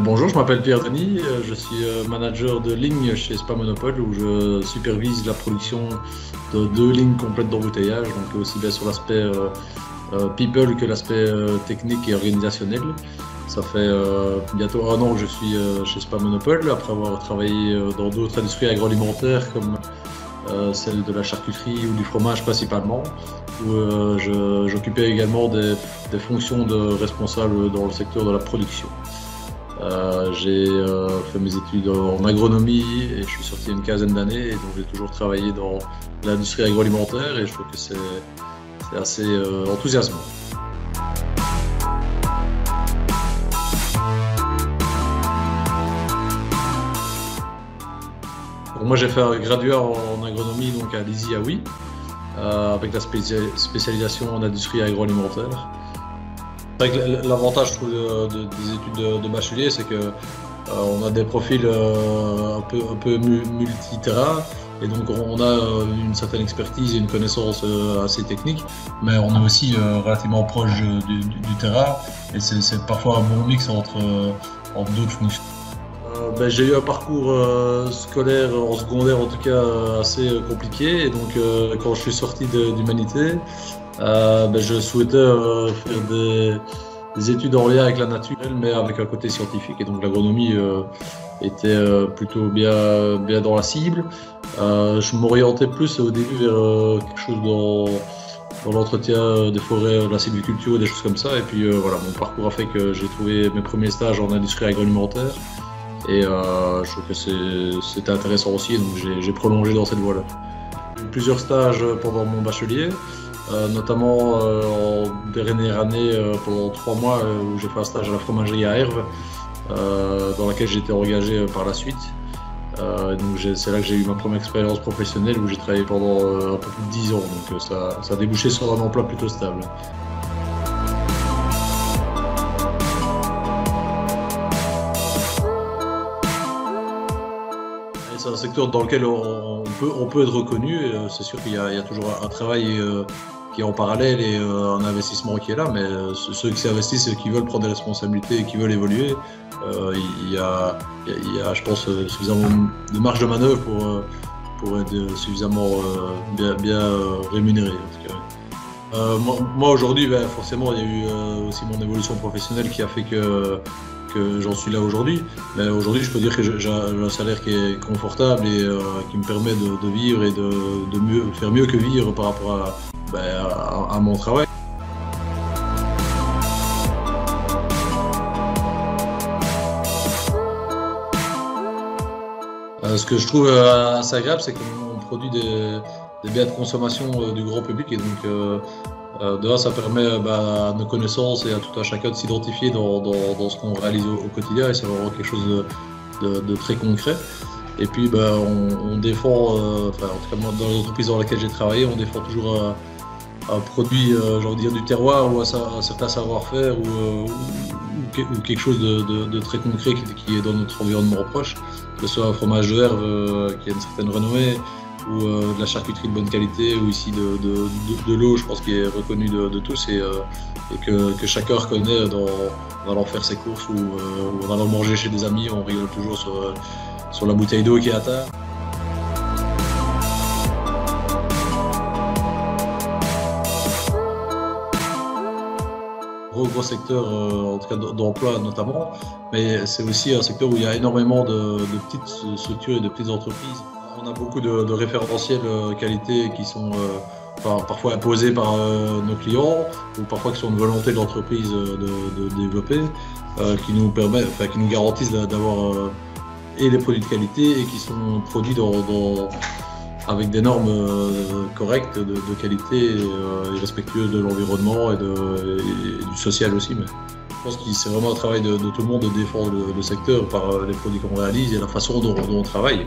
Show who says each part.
Speaker 1: Bonjour, je m'appelle Pierre Denis, je suis manager de ligne chez Spa Monopole où je supervise la production de 2 lignes complètes d'embouteillage, donc aussi bien sur l'aspect people que l'aspect technique et organisationnel. Ça fait bientôt 1 an que je suis chez Spa Monopole, après avoir travaillé dans d'autres industries agroalimentaires comme celle de la charcuterie ou du fromage principalement, où j'occupais également des fonctions de responsable dans le secteur de la production. J'ai fait mes études en agronomie et je suis sorti il y a une quinzaine d'années, et donc j'ai toujours travaillé dans l'industrie agroalimentaire et je trouve que c'est assez enthousiasmant. Moi j'ai fait un graduat en agronomie donc à l'ISI à Oui, avec la spécialisation en industrie agroalimentaire. C'est vrai que l'avantage je trouve, des études de bachelier, c'est que on a des profils un peu multi-terrain, et donc on a une certaine expertise et une connaissance assez technique, mais on est aussi relativement proche du terrain, et c'est parfois un bon mix entre d'autres fonctions. J'ai eu un parcours scolaire en secondaire en tout cas assez compliqué, et donc quand je suis sorti d'Humanité, je souhaitais faire des études en lien avec la nature, mais avec un côté scientifique, et donc l'agronomie était plutôt bien dans la cible. Je m'orientais plus au début vers quelque chose dans l'entretien des forêts, de la sylviculture, des choses comme ça, et puis voilà, mon parcours a fait que j'ai trouvé mes premiers stages en industrie agroalimentaire, et je trouve que c'était intéressant aussi, donc j'ai prolongé dans cette voie-là. J'ai eu plusieurs stages pendant mon bachelier, notamment en dernière année pendant 3 mois où j'ai fait un stage à la fromagerie à Herve, dans laquelle j'ai été engagé par la suite. Donc c'est là que j'ai eu ma première expérience professionnelle où j'ai travaillé pendant un peu plus de 10 ans, donc ça a débouché sur un emploi plutôt stable. C'est un secteur dans lequel on peut être reconnu. C'est sûr qu'il y a toujours un travail qui est en parallèle et un investissement qui est là, mais ceux qui s'investissent et qui veulent prendre des responsabilités et qui veulent évoluer, il y a, je pense, suffisamment de marge de manœuvre pour être suffisamment bien rémunéré. Moi aujourd'hui, forcément, il y a eu aussi mon évolution professionnelle qui a fait que j'en suis là aujourd'hui. Mais aujourd'hui, je peux dire que j'ai un salaire qui est confortable et qui me permet de vivre et de faire mieux que vivre par rapport à mon travail. Ce que je trouve assez agréable, c'est qu'on produit des biens de consommation du grand public, et donc de là, ça permet à nos connaissances et à tout un chacun de s'identifier dans ce qu'on réalise au quotidien, et c'est vraiment quelque chose de très concret. Et puis on défend, en tout cas moi, dans les entreprises dans lesquelles j'ai travaillé, on défend toujours un produit, j'ai envie de dire, du terroir, ou un certain savoir-faire, ou quelque chose de très concret qui est dans notre environnement proche, que ce soit un fromage de Herve qui a une certaine renommée, ou de la charcuterie de bonne qualité, ou ici de l'eau, je pense, qui est reconnue de tous, et que chacun reconnaît en allant faire ses courses ou en allant manger chez des amis. On rigole toujours sur la bouteille d'eau qui est à terre. Gros secteur, en tout cas d'emploi notamment, mais c'est aussi un secteur où il y a énormément de petites structures et de petites entreprises. On a beaucoup de référentiels qualité qui sont parfois imposés par nos clients, ou parfois qui sont une volonté de l'entreprise de développer, qui nous garantissent d'avoir et les produits de qualité, et qui sont produits avec des normes correctes de qualité et respectueuses de l'environnement et du social aussi. Mais je pense que c'est vraiment un travail de tout le monde de défendre le secteur par les produits qu'on réalise et la façon dont on travaille.